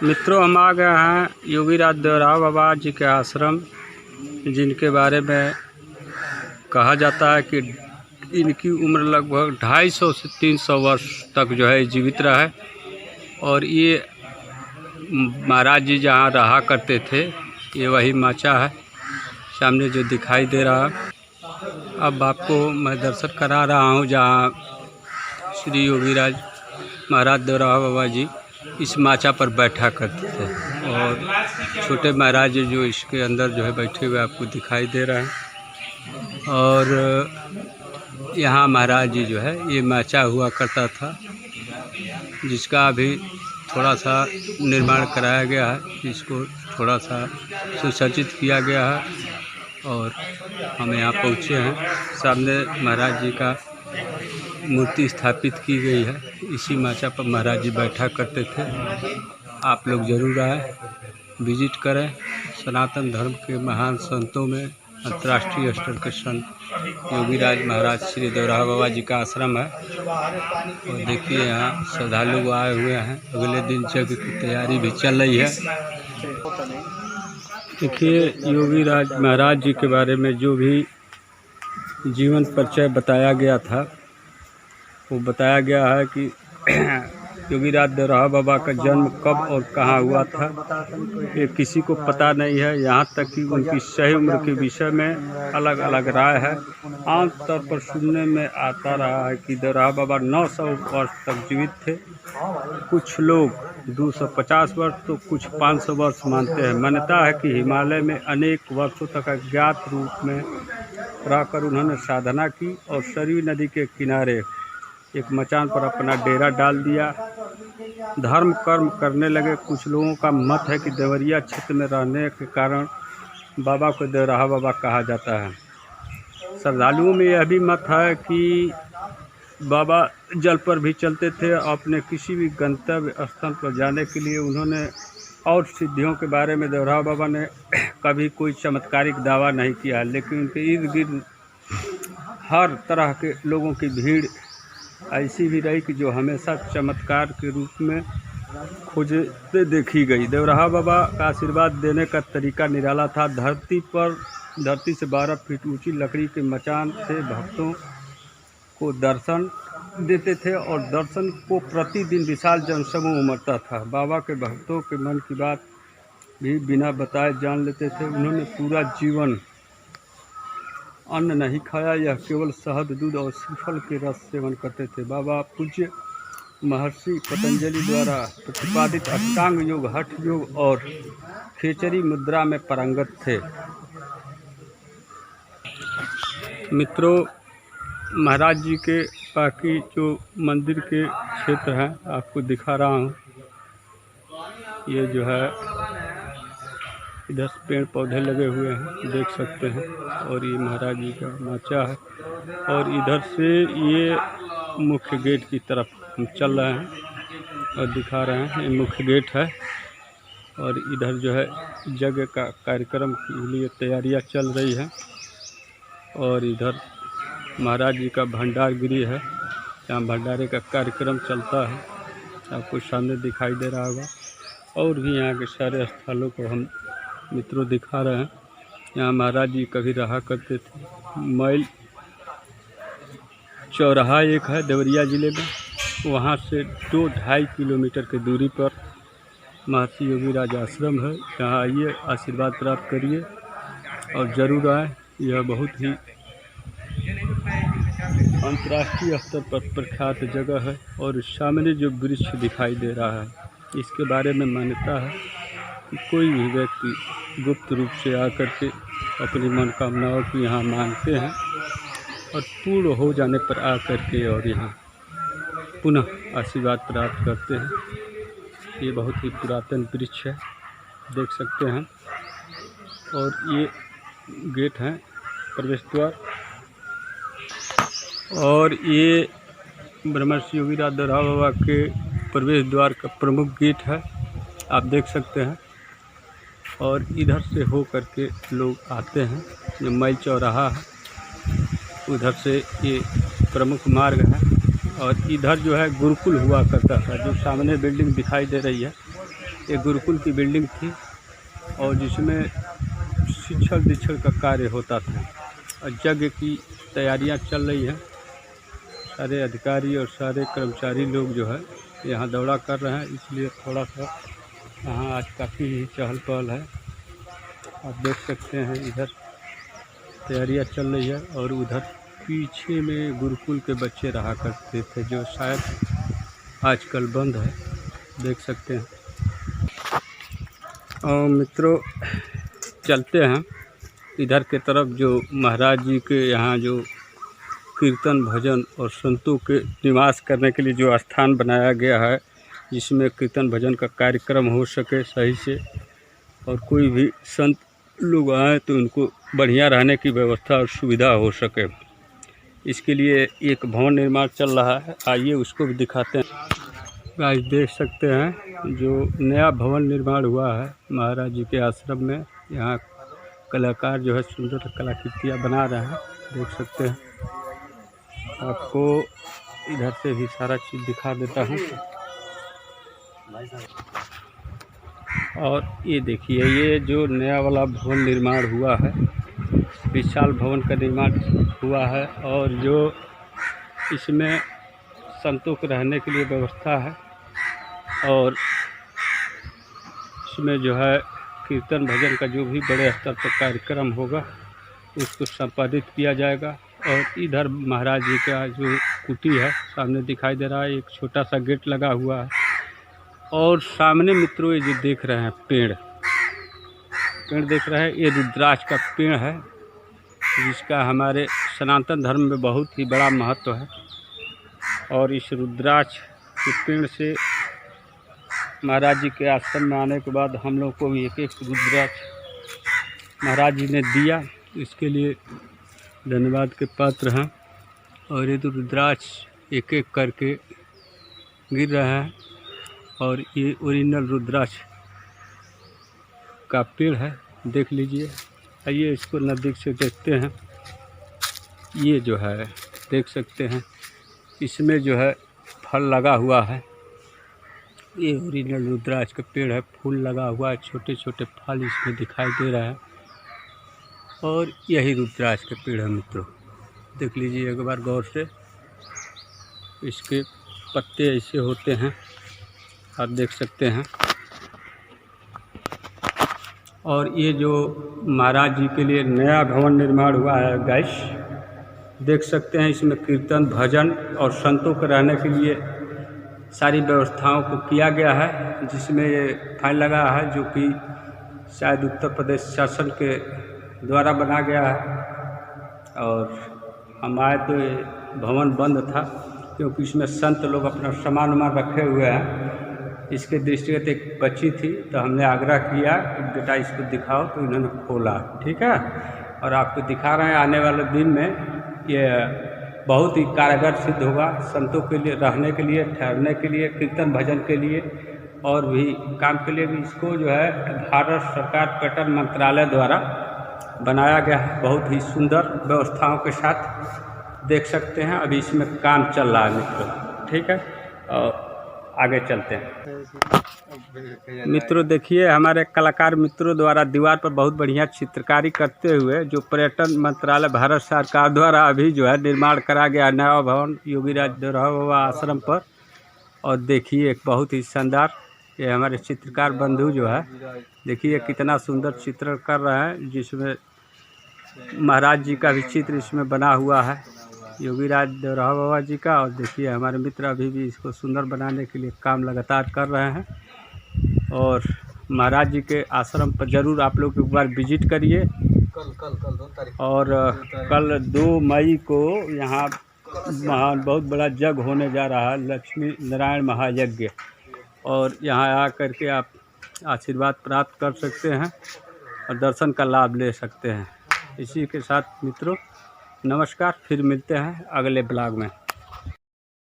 मित्रों, हम आ गए हैं योगीराज देवराव बाबा जी के आश्रम, जिनके बारे में कहा जाता है कि इनकी उम्र लगभग 250 से 300 वर्ष तक जो है जीवित रहे। और ये महाराज जी जहाँ रहा करते थे, ये वही माचा है सामने जो दिखाई दे रहा है। अब आपको मैं दर्शन करा रहा हूँ जहाँ श्री योगीराज महाराज देवराव बाबा जी इस माचा पर बैठा करते थे, और छोटे महाराज जी जो इसके अंदर जो है बैठे हुए आपको दिखाई दे रहे हैं। और यहाँ महाराज जी जो है ये माचा हुआ करता था, जिसका अभी थोड़ा सा निर्माण कराया गया है, इसको थोड़ा सा सुसज्जित किया गया है। और हम यहाँ पहुँचे हैं, सामने महाराज जी का मूर्ति स्थापित की गई है। इसी माचा पर महाराज जी बैठा करते थे। आप लोग ज़रूर आए, विजिट करें। सनातन धर्म के महान संतों में अंतर्राष्ट्रीय स्तर के संत योगीराज महाराज श्री देवराव बाबा जी का आश्रम है। और देखिए यहाँ श्रद्धालु आए हुए हैं, अगले दिन यज्ञ की तैयारी भी चल रही है। देखिए योगीराज महाराज जी के बारे में जो भी जीवन परिचय बताया गया था, वो बताया गया है कि योगीराज देवराव बाबा का जन्म कब और कहाँ हुआ था ये किसी को पता नहीं है। यहाँ तक कि उनकी सही उम्र के विषय में अलग अलग राय है। आम तौर पर सुनने में आता रहा है कि देवराव बाबा 900 वर्ष तक जीवित थे। कुछ लोग 250 वर्ष तो कुछ 500 वर्ष मानते हैं। मान्यता है कि हिमालय में अनेक वर्षों तक अज्ञात रूप में रहकर उन्होंने साधना की और सरयू नदी के किनारे एक मचान पर अपना डेरा डाल दिया, धर्म कर्म करने लगे। कुछ लोगों का मत है कि देवरिया क्षेत्र में रहने के कारण बाबा को देवराव बाबा कहा जाता है। श्रद्धालुओं में यह भी मत है कि बाबा जल पर भी चलते थे। अपने किसी भी गंतव्य स्थल पर जाने के लिए उन्होंने और सिद्धियों के बारे में देवराव बाबा ने कभी कोई चमत्कारिक दावा नहीं किया, लेकिन उनके इर्द गिर्द हर तरह के लोगों की भीड़ ऐसी भी रही कि जो हमेशा चमत्कार के रूप में खोजते देखी गई। देवराव बाबा का आशीर्वाद देने का तरीका निराला था। धरती से 12 फीट ऊंची लकड़ी के मचान से भक्तों को दर्शन देते थे, और दर्शन को प्रतिदिन विशाल जनसमूह उमड़ता था। बाबा के भक्तों के मन की बात भी बिना बताए जान लेते थे। उन्होंने पूरा जीवन अन्न नहीं खाया, यह केवल शहद, दूध और श्रीफल के रस सेवन करते थे। बाबा पूज्य महर्षि पतंजलि द्वारा प्रतिपादित अष्टांग योग, हठ योग और खेचरी मुद्रा में पारंगत थे। मित्रों, महाराज जी के बाकी जो मंदिर के क्षेत्र हैं आपको दिखा रहा हूँ। ये जो है इधर पेड़ पौधे लगे हुए हैं, देख सकते हैं। और ये महाराज जी का माचा है, और इधर से ये मुख्य गेट की तरफ हम चल रहे हैं और दिखा रहे हैं। ये मुख्य गेट है, और इधर जो है यज्ञ का कार्यक्रम के लिए तैयारियां चल रही है। और इधर महाराज जी का भंडार गृह है, जहाँ भंडारे का कार्यक्रम चलता है, आपको सामने दिखाई दे रहा होगा। और भी यहाँ के सारे स्थलों को हम मित्रों दिखा रहे हैं। यहाँ महाराज जी कभी रहा करते थे। मैल चौराहा एक है देवरिया ज़िले में, वहाँ से 2-2.5 किलोमीटर की दूरी पर महर्षि योगीराज आश्रम है। यहाँ आइए, आशीर्वाद प्राप्त करिए और ज़रूर आए। यह बहुत ही अंतर्राष्ट्रीय स्तर पर प्रख्यात जगह है। और सामने जो वृक्ष दिखाई दे रहा है, इसके बारे में मान्यता है कि कोई भी व्यक्ति गुप्त रूप से आकर के अपनी मनोकामनाओं को यहाँ मांगते हैं, और पूर्ण हो जाने पर आकर के और यहाँ पुनः आशीर्वाद प्राप्त करते हैं। ये बहुत ही पुरातन वृक्ष है, देख सकते हैं। और ये गेट है, प्रवेश द्वार। और ये ब्रह्मर्षि योगीराज देवराव बाबा के प्रवेश द्वार का प्रमुख गेट है, आप देख सकते हैं। और इधर से हो करके लोग आते हैं। ये मैल चौराहा है, उधर से ये प्रमुख मार्ग है। और इधर जो है गुरुकुल हुआ करता था, जो सामने बिल्डिंग दिखाई दे रही है, एक गुरुकुल की बिल्डिंग थी और जिसमें शिक्षण दीक्षण का कार्य होता था और यज्ञ की तैयारियां चल रही हैं। सारे अधिकारी और सारे कर्मचारी लोग जो है यहाँ दौरा कर रहे हैं, इसलिए थोड़ा सा यहाँ आज काफ़ी चहल पहल है। आप देख सकते हैं इधर तैयारियां चल रही है और उधर पीछे में गुरुकुल के बच्चे रहा करते थे जो शायद आजकल बंद है, देख सकते हैं। और मित्रों चलते हैं इधर के तरफ, जो महाराज जी के यहाँ जो कीर्तन भजन और संतों के निवास करने के लिए जो स्थान बनाया गया है, जिसमें कीर्तन भजन का कार्यक्रम हो सके सही से और कोई भी संत लोग आए तो उनको बढ़िया रहने की व्यवस्था और सुविधा हो सके, इसके लिए एक भवन निर्माण चल रहा है। आइए उसको भी दिखाते हैं। गाइस देख सकते हैं जो नया भवन निर्माण हुआ है महाराज जी के आश्रम में। यहाँ कलाकार जो है सुंदर कलाकृतियाँ बना रहे हैं, देख सकते हैं। आपको इधर से भी सारा चीज़ दिखा देता हूँ। और ये देखिए, ये जो नया वाला भवन निर्माण हुआ है, विशाल भवन का निर्माण हुआ है और जो इसमें संतों के रहने के लिए व्यवस्था है और इसमें जो है कीर्तन भजन का जो भी बड़े स्तर पर कार्यक्रम होगा उसको संपादित किया जाएगा। और इधर महाराज जी का जो कुटी है सामने दिखाई दे रहा है, एक छोटा सा गेट लगा हुआ है और सामने मित्रों ये जो देख रहे हैं पेड़ देख रहे हैं, ये रुद्राक्ष का पेड़ है जिसका हमारे सनातन धर्म में बहुत ही बड़ा महत्व है। और इस रुद्राक्ष के पेड़ से महाराज जी के आश्रम में आने के बाद हम लोग को भी एक एक रुद्राक्ष महाराज जी ने दिया, इसके लिए धन्यवाद के पात्र हैं। और ये तो रुद्राक्ष एक एक करके गिर रहा है और ये ओरिजिनल रुद्राक्ष का पेड़ है, देख लीजिए। आइए इसको नज़दीक से देखते हैं। ये जो है देख सकते हैं, इसमें जो है फल लगा हुआ है। ये ओरिजिनल रुद्राक्ष का पेड़ है, फूल लगा हुआ है, छोटे छोटे फल इसमें दिखाई दे रहा है और यही रुद्राक्ष के पेड़ है मित्रों, देख लीजिए एक बार गौर से। इसके पत्ते ऐसे होते हैं, आप देख सकते हैं। और ये जो महाराज जी के लिए नया भवन निर्माण हुआ है गाइस, देख सकते हैं। इसमें कीर्तन भजन और संतों के रहने के लिए सारी व्यवस्थाओं को किया गया है, जिसमें ये फाइल लगा है जो कि शायद उत्तर प्रदेश शासन के द्वारा बना गया है। और हम आए तो ये भवन बंद था क्योंकि इसमें संत लोग अपना सामान वामान रखे हुए हैं। इसके दृष्टिगत एक बच्ची थी तो हमने आग्रह किया कि बेटा इसको दिखाओ, तो इन्होंने खोला, ठीक है। और आपको दिखा रहे हैं, आने वाले दिन में ये बहुत ही कारगर सिद्ध होगा संतों के लिए रहने के लिए, ठहरने के लिए, कीर्तन भजन के लिए और भी काम के लिए भी। इसको जो है भारत सरकार पर्यटन मंत्रालय द्वारा बनाया गया है, बहुत ही सुंदर व्यवस्थाओं के साथ, देख सकते हैं। अभी इसमें काम चल रहा है मित्रों, ठीक है। और आगे चलते हैं मित्रों। देखिए हमारे कलाकार मित्रों द्वारा दीवार पर बहुत बढ़िया चित्रकारी करते हुए जो पर्यटन मंत्रालय भारत सरकार द्वारा अभी जो है निर्माण करा गया नया भवन योगीराज देवराहा बाबा आश्रम पर। और देखिए एक बहुत ही शानदार, ये हमारे चित्रकार बंधु जो है देखिए कितना सुंदर चित्र कर रहे हैं, जिसमें महाराज जी का भी चित्र इसमें बना हुआ है, योगीराज देवराहा बाबा जी का। और देखिए हमारे मित्र अभी भी इसको सुंदर बनाने के लिए काम लगातार कर रहे हैं। और महाराज जी के आश्रम पर ज़रूर आप लोग एक बार विजिट करिए। कल 2 तारीख और कल 2 मई को यहाँ बहुत बड़ा यज्ञ होने जा रहा है, लक्ष्मी नारायण महायज्ञ। और यहाँ आ करके आप आशीर्वाद प्राप्त कर सकते हैं और दर्शन का लाभ ले सकते हैं। इसी के साथ मित्रों नमस्कार, फिर मिलते हैं अगले ब्लॉग में।